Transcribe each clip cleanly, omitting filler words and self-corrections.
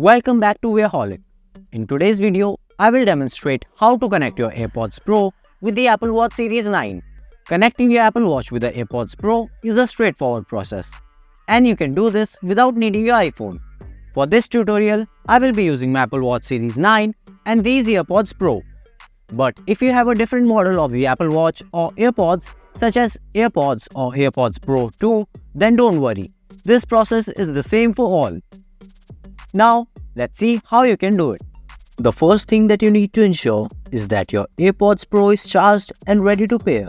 Welcome back to Wearholic. In today's video, I will demonstrate how to connect your AirPods Pro with the Apple Watch Series 9. Connecting your Apple Watch with the AirPods Pro is a straightforward process, and you can do this without needing your iPhone. For this tutorial, I will be using my Apple Watch Series 9 and these AirPods Pro. But if you have a different model of the Apple Watch or AirPods, such as AirPods or AirPods Pro 2, then don't worry. This process is the same for all. Now, let's see how you can do it. The first thing that you need to ensure is that your AirPods Pro is charged and ready to pair.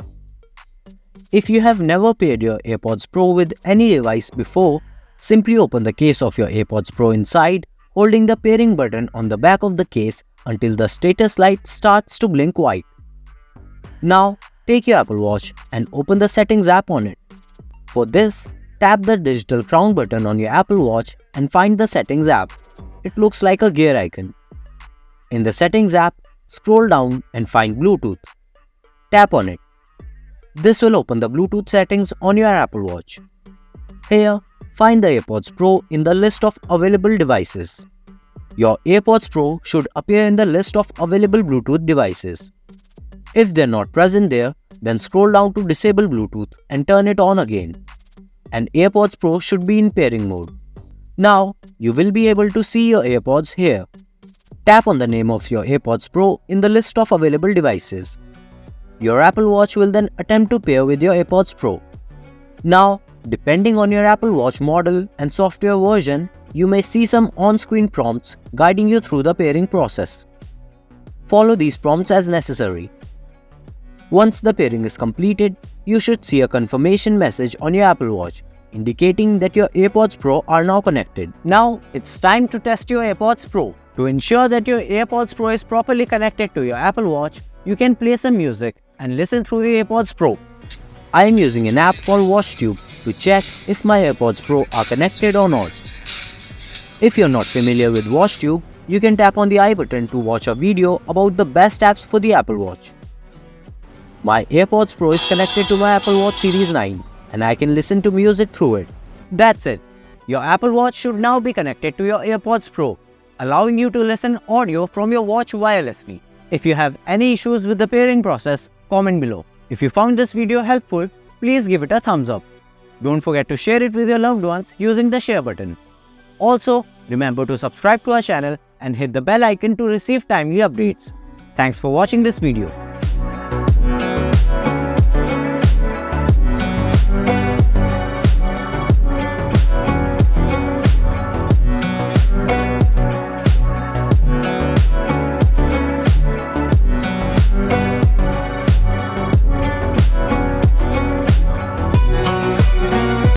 If you have never paired your AirPods Pro with any device before, simply open the case of your AirPods Pro inside, holding the pairing button on the back of the case until the status light starts to blink white. Now, take your Apple Watch and open the Settings app on it. For this, tap the digital crown button on your Apple Watch and find the Settings app. It looks like a gear icon. In the Settings app, scroll down and find Bluetooth. Tap on it. This will open the Bluetooth settings on your Apple Watch. Here, find the AirPods Pro in the list of available devices. Your AirPods Pro should appear in the list of available Bluetooth devices. If they're not present there, then scroll down to Disable Bluetooth and turn it on again. And AirPods Pro should be in pairing mode. Now, you will be able to see your AirPods here. Tap on the name of your AirPods Pro in the list of available devices. Your Apple Watch will then attempt to pair with your AirPods Pro. Now, depending on your Apple Watch model and software version, you may see some on-screen prompts guiding you through the pairing process. Follow these prompts as necessary. Once the pairing is completed, you should see a confirmation message on your Apple Watch indicating that your AirPods Pro are now connected. Now, it's time to test your AirPods Pro. To ensure that your AirPods Pro is properly connected to your Apple Watch, you can play some music and listen through the AirPods Pro. I am using an app called WatchTube to check if my AirPods Pro are connected or not. If you're not familiar with WatchTube, you can tap on the I button to watch a video about the best apps for the Apple Watch. My AirPods Pro is connected to my Apple Watch Series 9 and I can listen to music through it. That's it. Your Apple Watch should now be connected to your AirPods Pro, allowing you to listen audio from your watch wirelessly. If you have any issues with the pairing process, comment below. If you found this video helpful, please give it a thumbs up. Don't forget to share it with your loved ones using the share button. Also, remember to subscribe to our channel and hit the bell icon to receive timely updates. Thanks for watching this video.